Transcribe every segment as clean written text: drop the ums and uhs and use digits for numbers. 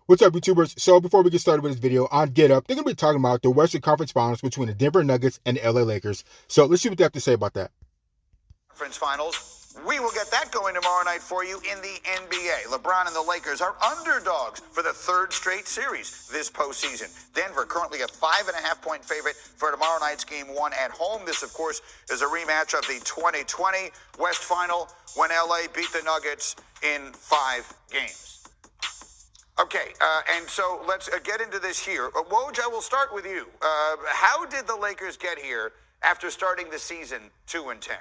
What's up, YouTubers? So before we get started with this video, on Get Up, they're going to be talking about the Western Conference Finals between the Denver Nuggets and the LA Lakers. So let's see what they have to say about that. Conference Finals. We will get that going tomorrow night for you in the NBA. LeBron and the Lakers are underdogs for the third straight series this postseason. Denver currently a 5.5-point favorite for tomorrow night's Game 1 at home. This, of course, is a rematch of the 2020 West Final when LA beat the Nuggets in 5 games. Okay, and so let's get into this here. Woj, I will start with you. How did the Lakers get here after starting the season 2-10?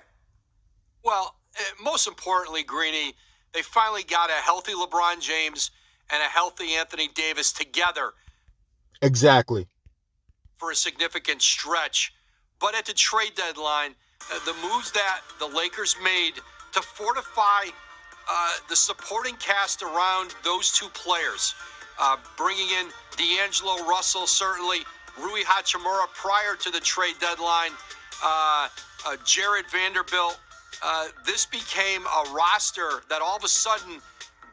Well, most importantly, Greeny, they finally got a healthy LeBron James and a healthy Anthony Davis together. Exactly. For a significant stretch. But at the trade deadline, the moves that the Lakers made to fortify the supporting cast around those two players, bringing in D'Angelo Russell, certainly Rui Hachimura prior to the trade deadline, Jared Vanderbilt. This became a roster that all of a sudden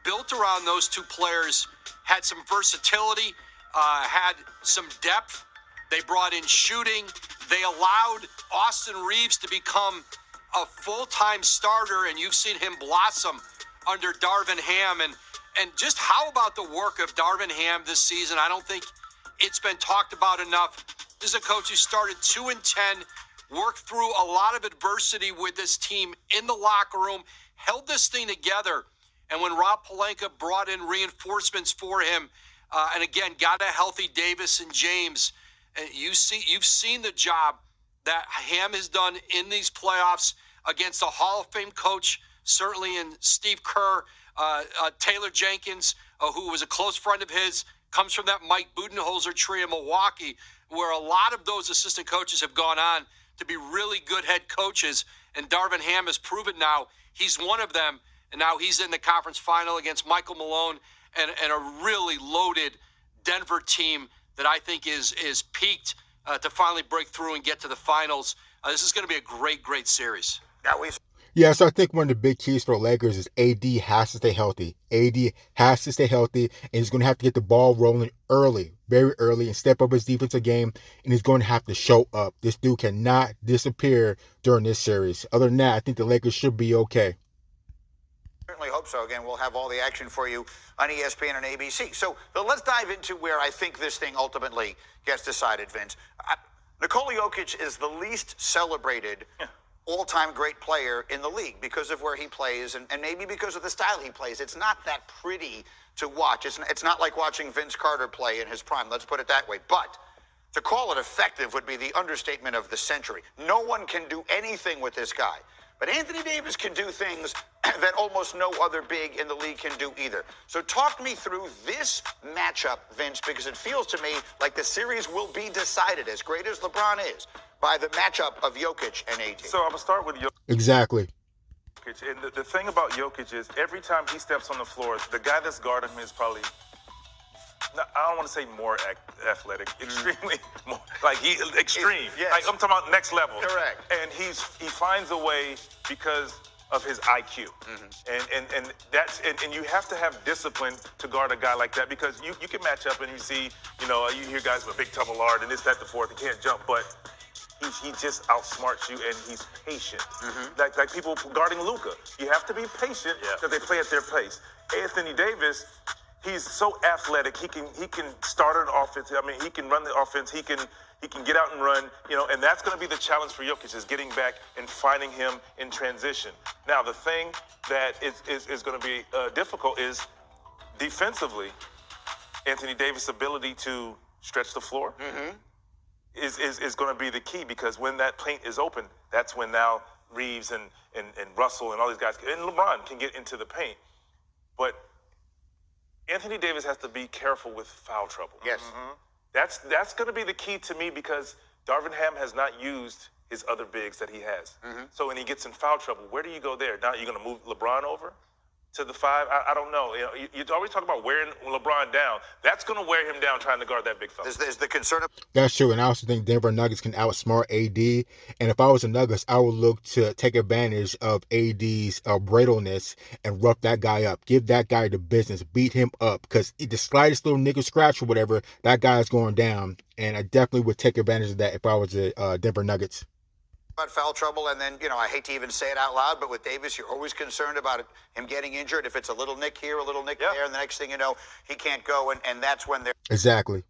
built around those two players, had some versatility, had some depth. They brought in shooting. They allowed Austin Reeves to become a full-time starter, and you've seen him blossom under Darvin Ham. And just how about the work of Darvin Ham this season? I don't think it's been talked about enough. This is a coach who started 2-10, worked through a lot of adversity with this team in the locker room, held this thing together. And when Rob Pelinka brought in reinforcements for him, and again, got a healthy Davis and James, you've seen the job that Ham has done in these playoffs against a Hall of Fame coach, certainly in Steve Kerr. Taylor Jenkins, who was a close friend of his, comes from that Mike Budenholzer tree in Milwaukee, where a lot of those assistant coaches have gone on to be really good head coaches. And Darvin Ham has proven now he's one of them. And now he's in the conference final against Michael Malone and a really loaded Denver team that I think is peaked to finally break through and get to the finals. This is going to be a great, great series. Yeah, so I think one of the big keys for the Lakers is AD has to stay healthy. AD has to stay healthy, and he's going to have to get the ball rolling early, very early, and step up his defensive game, and he's going to have to show up. This dude cannot disappear during this series. Other than that, I think the Lakers should be okay. Certainly hope so. Again, we'll have all the action for you on ESPN and ABC. So let's dive into where I think this thing ultimately gets decided, Vince. Nikola Jokic is the least celebrated all-time great player in the league because of where he plays and maybe because of the style he plays. It's not that pretty to watch. It's not like watching Vince Carter play in his prime. Let's put it that way. But to call it effective would be the understatement of the century. No one can do anything with this guy. But Anthony Davis can do things that almost no other big in the league can do either. So talk me through this matchup, Vince, because it feels to me like the series will be decided, as great as LeBron is, by the matchup of Jokic and AD. So I'm going to start with Jokic. Exactly. And the thing about Jokic is every time he steps on the floor, the guy that's guarding him is probably, I don't want to say more athletic, extremely more, like extreme. Yes. Like I'm talking about next level. Correct. And he finds a way because of his IQ. And that's and you have to have discipline to guard a guy like that, because you can match up and you see, you hear guys with a big tub of lard and this, that, the fourth, he can't jump, but he just outsmarts you, and he's patient. Like people guarding Luka. You have to be patient because they play at their pace. Anthony Davis, he's so athletic. He can start an offense. I mean, he can run the offense. He can get out and run. And that's going to be the challenge for Jokic, is getting back and finding him in transition. Now, the thing that is going to be difficult is defensively. Anthony Davis' ability to stretch the floor is going to be the key, because when that paint is open, that's when now Reeves and Russell and all these guys and LeBron can get into the paint. But Anthony Davis has to be careful with foul trouble. Yes. That's going to be the key to me, because Darvin Ham has not used his other bigs that he has. So when he gets in foul trouble, where do you go there? Now you're going to move LeBron over to the 5. I don't know. You always talk about wearing LeBron down. That's going to wear him down trying to guard that big fella. Is the concern of That's true, and I also think Denver Nuggets can outsmart AD. And if I was the Nuggets, I would look to take advantage of AD's brittleness and rough that guy up. Give that guy the business. Beat him up, because the slightest little nickel scratch or whatever, that guy is going down. And I definitely would take advantage of that if I was the Denver Nuggets. about foul trouble, and then, I hate to even say it out loud, but with Davis, you're always concerned about him getting injured. If it's a little nick here, a little nick there, and the next thing you know, he can't go, and that's when they're Exactly.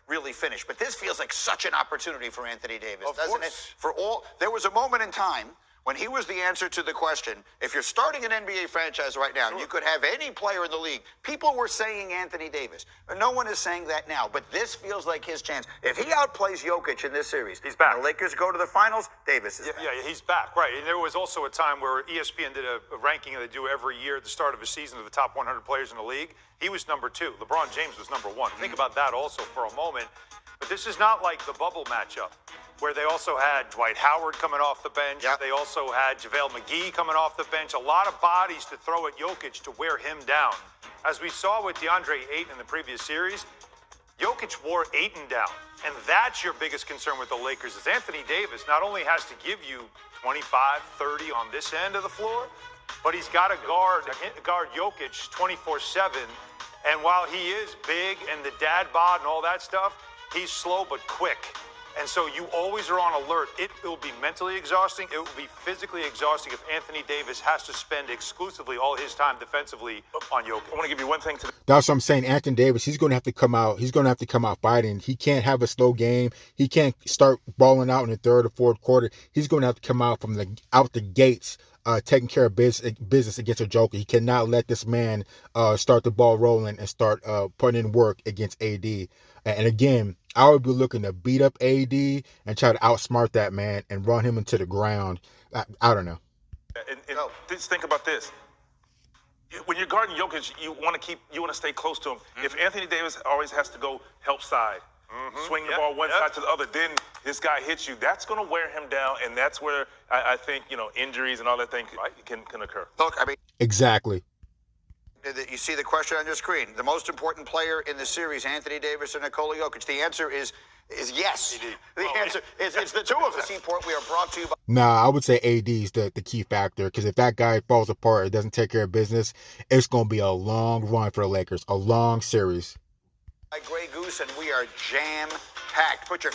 really finished. But this feels like such an opportunity for Anthony Davis, Of doesn't course. it? There was a moment in time when he was the answer to the question, if you're starting an NBA franchise right now, you could have any player in the league. People were saying Anthony Davis. But no one is saying that now. But this feels like his chance. If he outplays Jokic in this series, he's back. And the Lakers go to the finals, Davis is back. Yeah, he's back, right. And there was also a time where ESPN did a ranking that they do every year at the start of a season of the top 100 players in the league. He was number 2. LeBron James was number 1. Think about that also for a moment. But this is not like the bubble matchup, where they also had Dwight Howard coming off the bench. Yep. They also had JaVale McGee coming off the bench. A lot of bodies to throw at Jokic to wear him down. As we saw with DeAndre Ayton in the previous series, Jokic wore Ayton down. And that's your biggest concern with the Lakers, is Anthony Davis not only has to give you 25, 30 on this end of the floor, but he's got to guard Jokic 24/7. And while he is big and the dad bod and all that stuff, he's slow but quick. And so you always are on alert. It will be mentally exhausting. It will be physically exhausting if Anthony Davis has to spend exclusively all his time defensively on Jokic. I want to give you one thing to That's what I'm saying. Anthony Davis, he's going to have to come out. He's going to have to come out fighting. He can't have a slow game. He can't start balling out in the third or fourth quarter. He's going to have to come out from out the gates, taking care of business against a Joker. He cannot let this man start the ball rolling and start putting in work against AD. And again, I would be looking to beat up AD and try to outsmart that man and run him into the ground. I don't know. And just think about this. When you're guarding Jokic, you want to stay close to him. If Anthony Davis always has to go help side, swing the ball one side to the other, then this guy hits you, that's going to wear him down, and that's where I think, injuries and all that thing can occur. Look, I mean, Exactly. you see the question on your screen. The most important player in the series, Anthony Davis or Nikola Jokic? The answer is yes. The answer is it's the two of us. Seaport, we are brought to you by Nah, I would say AD is the key factor, because if that guy falls apart or doesn't take care of business, it's going to be a long run for the Lakers, a long series. Grey Goose, and we are jam-packed. Put your